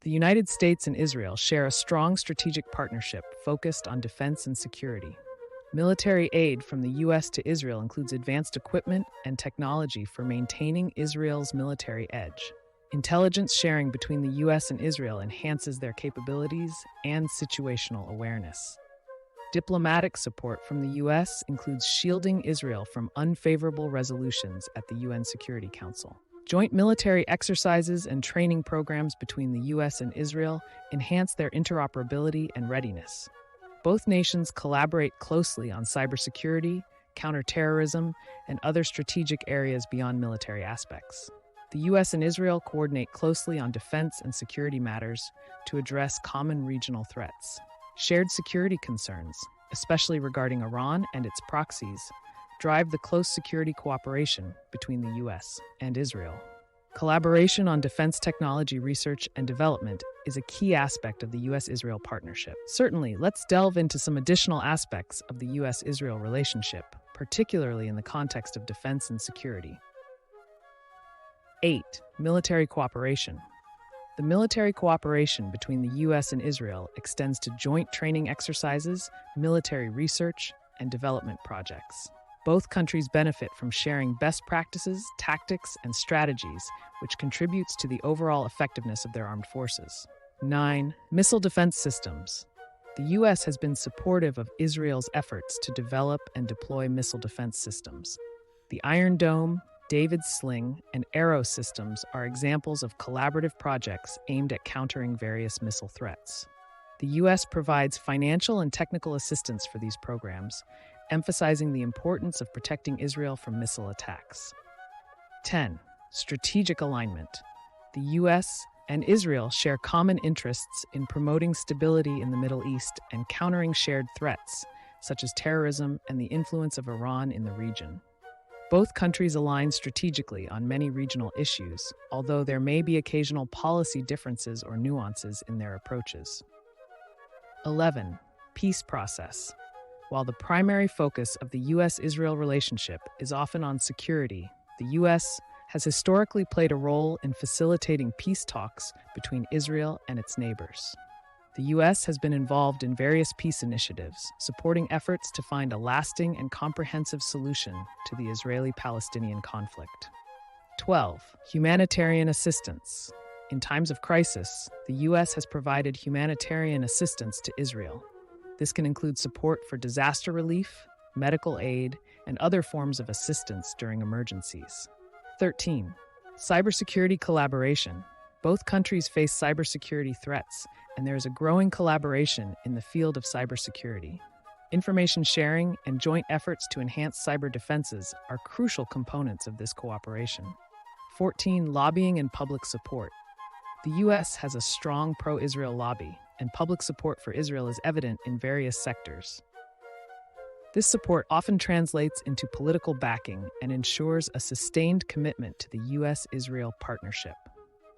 The United States and Israel share a strong strategic partnership focused on defense and security. Military aid from the U.S. to Israel includes advanced equipment and technology for maintaining Israel's military edge. Intelligence sharing between the U.S. and Israel enhances their capabilities and situational awareness. Diplomatic support from the U.S. includes shielding Israel from unfavorable resolutions at the UN Security Council. Joint military exercises and training programs between the U.S. and Israel enhance their interoperability and readiness. Both nations collaborate closely on cybersecurity, counterterrorism, and other strategic areas beyond military aspects. The U.S. and Israel coordinate closely on defense and security matters to address common regional threats. Shared security concerns, especially regarding Iran and its proxies, drive the close security cooperation between the U.S. and Israel. Collaboration on defense technology research and development is a key aspect of the U.S.-Israel partnership. Certainly, let's delve into some additional aspects of the U.S.-Israel relationship, particularly in the context of defense and security. 8. Military cooperation. The military cooperation between the U.S. and Israel extends to joint training exercises, military research, and development projects. Both countries benefit from sharing best practices, tactics, and strategies, which contributes to the overall effectiveness of their armed forces. 9. Missile defense systems. The U.S. has been supportive of Israel's efforts to develop and deploy missile defense systems. The Iron Dome, David's Sling, and Arrow systems are examples of collaborative projects aimed at countering various missile threats. The U.S. provides financial and technical assistance for these programs, emphasizing the importance of protecting Israel from missile attacks. 10. Strategic alignment. The U.S. and Israel share common interests in promoting stability in the Middle East and countering shared threats, such as terrorism and the influence of Iran in the region. Both countries align strategically on many regional issues, although there may be occasional policy differences or nuances in their approaches. 11. Peace process. While the primary focus of the U.S.-Israel relationship is often on security, the U.S. has historically played a role in facilitating peace talks between Israel and its neighbors. The U.S. has been involved in various peace initiatives, supporting efforts to find a lasting and comprehensive solution to the Israeli-Palestinian conflict. 12. Humanitarian assistance. In times of crisis, the U.S. has provided humanitarian assistance to Israel. This can include support for disaster relief, medical aid, and other forms of assistance during emergencies. 13. Cybersecurity collaboration. Both countries face cybersecurity threats, and there is a growing collaboration in the field of cybersecurity. Information sharing and joint efforts to enhance cyber defenses are crucial components of this cooperation. 14. Lobbying and public support. The U.S. has a strong pro-Israel lobby, and public support for Israel is evident in various sectors. This support often translates into political backing and ensures a sustained commitment to the U.S.-Israel partnership.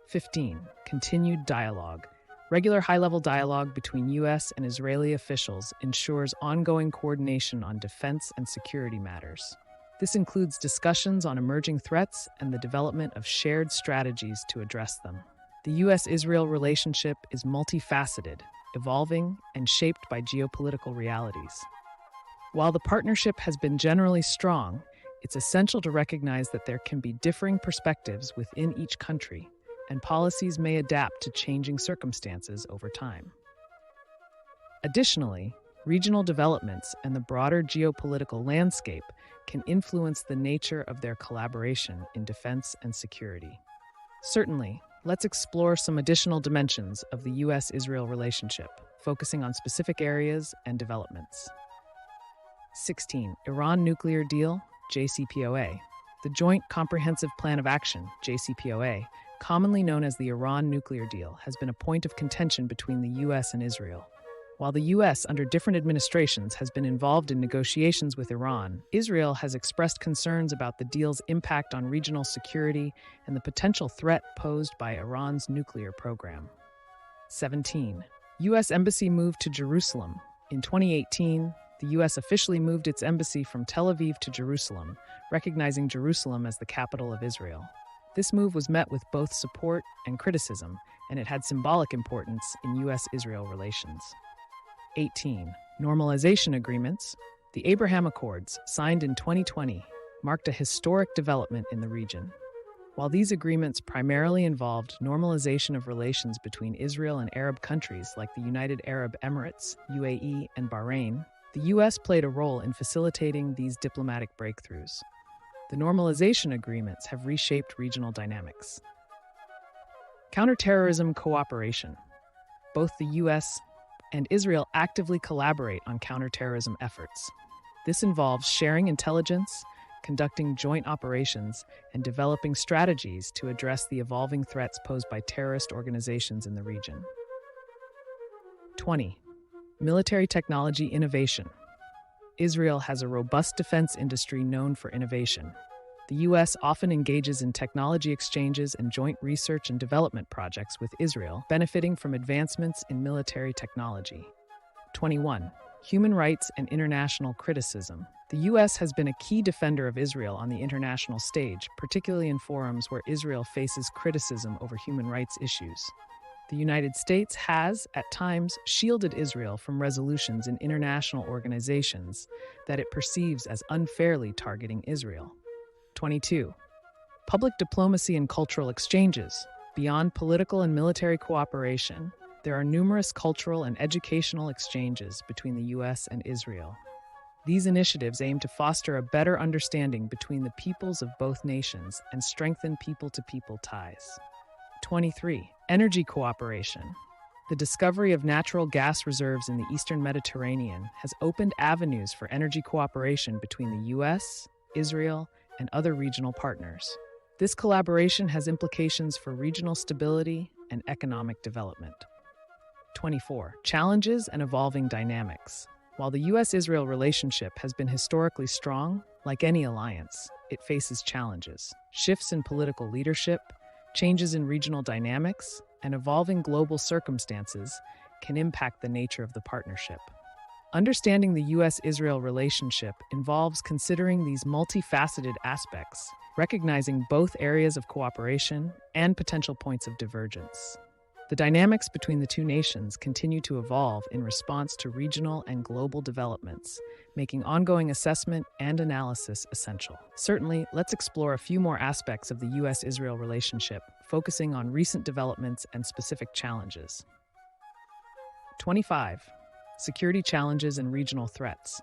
15. Continued dialogue. Regular high-level dialogue between U.S. and Israeli officials ensures ongoing coordination on defense and security matters. This includes discussions on emerging threats and the development of shared strategies to address them. The U.S.-Israel relationship is multifaceted, evolving, and shaped by geopolitical realities. While the partnership has been generally strong, it's essential to recognize that there can be differing perspectives within each country, and policies may adapt to changing circumstances over time. Additionally, regional developments and the broader geopolitical landscape can influence the nature of their collaboration in defense and security. Certainly, let's explore some additional dimensions of the U.S.-Israel relationship, focusing on specific areas and developments. 16. Iran Nuclear Deal, JCPOA. The Joint Comprehensive Plan of Action, JCPOA, commonly known as the Iran nuclear deal, has been a point of contention between the U.S. and Israel. While the U.S., under different administrations, has been involved in negotiations with Iran, Israel has expressed concerns about the deal's impact on regional security and the potential threat posed by Iran's nuclear program. 17. U.S. Embassy moved to Jerusalem. In 2018, the U.S. officially moved its embassy from Tel Aviv to Jerusalem, recognizing Jerusalem as the capital of Israel. This move was met with both support and criticism, and it had symbolic importance in U.S.-Israel relations. 18. Normalization agreements. The Abraham Accords, signed in 2020, marked a historic development in the region. While these agreements primarily involved normalization of relations between Israel and Arab countries like the United Arab Emirates, UAE, and Bahrain, the U.S. played a role in facilitating these diplomatic breakthroughs. The normalization agreements have reshaped regional dynamics. Counterterrorism cooperation. Both the U.S. and Israel actively collaborate on counterterrorism efforts. This involves sharing intelligence, conducting joint operations, and developing strategies to address the evolving threats posed by terrorist organizations in the region. 20. Military technology innovation. Israel has a robust defense industry known for innovation. The U.S. often engages in technology exchanges and joint research and development projects with Israel, benefiting from advancements in military technology. 21. Human rights and international criticism. The U.S. has been a key defender of Israel on the international stage, particularly in forums where Israel faces criticism over human rights issues. The United States has, at times, shielded Israel from resolutions in international organizations that it perceives as unfairly targeting Israel. 22. Public diplomacy and cultural exchanges. Beyond political and military cooperation, there are numerous cultural and educational exchanges between the U.S. and Israel. These initiatives aim to foster a better understanding between the peoples of both nations and strengthen people-to-people ties. 23. Energy cooperation. The discovery of natural gas reserves in the Eastern Mediterranean has opened avenues for energy cooperation between the U.S., Israel, and other regional partners. This collaboration has implications for regional stability and economic development. 24. Challenges and evolving dynamics. While the U.S.-Israel relationship has been historically strong, like any alliance, it faces challenges. Shifts in political leadership, changes in regional dynamics, and evolving global circumstances can impact the nature of the partnership. Understanding the U.S.-Israel relationship involves considering these multifaceted aspects, recognizing both areas of cooperation and potential points of divergence. The dynamics between the two nations continue to evolve in response to regional and global developments, making ongoing assessment and analysis essential. Certainly, let's explore a few more aspects of the U.S.-Israel relationship, focusing on recent developments and specific challenges. 25. Security challenges and regional threats.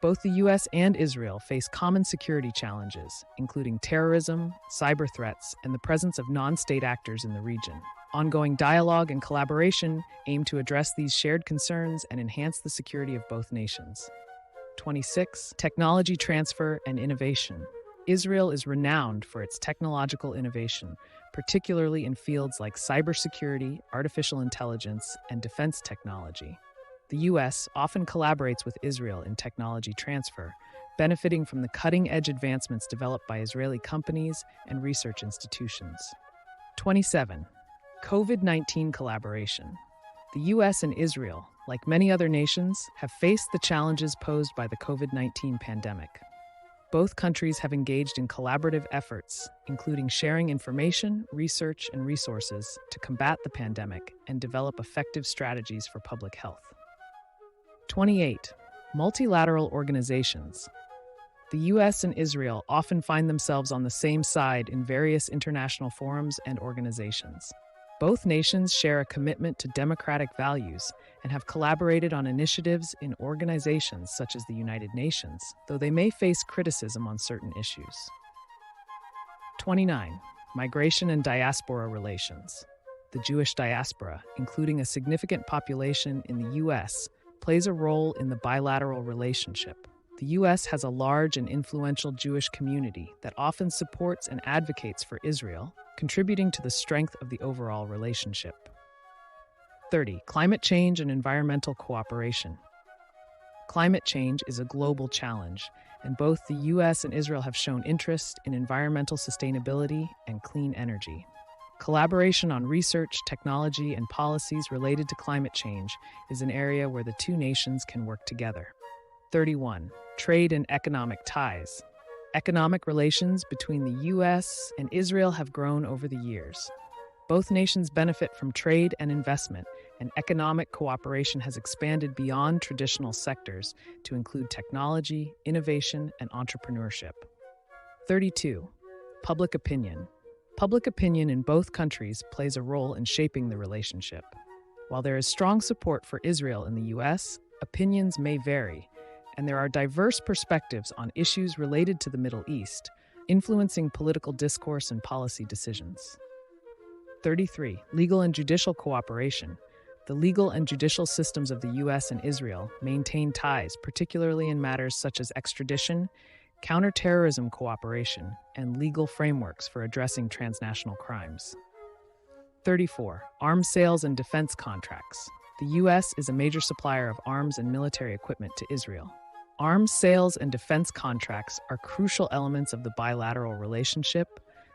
Both the U.S. and Israel face common security challenges, including terrorism, cyber threats, and the presence of non-state actors in the region. Ongoing dialogue and collaboration aim to address these shared concerns and enhance the security of both nations. 26. Technology transfer and innovation. Israel is renowned for its technological innovation, particularly in fields like cybersecurity, artificial intelligence, and defense technology. The U.S. often collaborates with Israel in technology transfer, benefiting from the cutting-edge advancements developed by Israeli companies and research institutions. 27. COVID-19 collaboration. The U.S. and Israel, like many other nations, have faced the challenges posed by the COVID-19 pandemic. Both countries have engaged in collaborative efforts, including sharing information, research, and resources to combat the pandemic and develop effective strategies for public health. 28. Multilateral organizations. The U.S. and Israel often find themselves on the same side in various international forums and organizations. Both nations share a commitment to democratic values and have collaborated on initiatives in organizations such as the United Nations, though they may face criticism on certain issues. 29. Migration and diaspora relations. The Jewish diaspora, including a significant population in the U.S., plays a role in the bilateral relationship. The U.S. has a large and influential Jewish community that often supports and advocates for Israel, contributing to the strength of the overall relationship. 30. Climate change and environmental cooperation. Climate change is a global challenge, and both the U.S. and Israel have shown interest in environmental sustainability and clean energy. Collaboration on research, technology, and policies related to climate change is an area where the two nations can work together. 31. Trade and economic ties. Economic relations between the U.S. and Israel have grown over the years. Both nations benefit from trade and investment, and economic cooperation has expanded beyond traditional sectors to include technology, innovation, and entrepreneurship. 32. Public opinion. Public opinion in both countries plays a role in shaping the relationship. While there is strong support for Israel in the U.S., opinions may vary, and there are diverse perspectives on issues related to the Middle East, influencing political discourse and policy decisions. 33. Legal and judicial cooperation. The legal and judicial systems of the U.S. and Israel maintain ties, particularly in matters such as extradition, counterterrorism cooperation, and legal frameworks for addressing transnational crimes. 34. Arms sales and defense contracts. The U.S. is a major supplier of arms and military equipment to Israel. Arms sales and defense contracts are crucial elements of the bilateral relationship,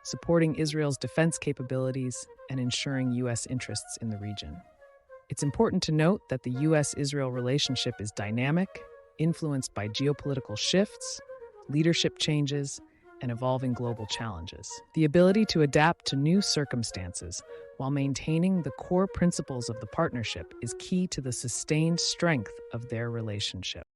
supporting Israel's defense capabilities and ensuring U.S. interests in the region. It's important to note that the U.S.-Israel relationship is dynamic, influenced by geopolitical shifts, leadership changes, and evolving global challenges. The ability to adapt to new circumstances while maintaining the core principles of the partnership is key to the sustained strength of their relationship.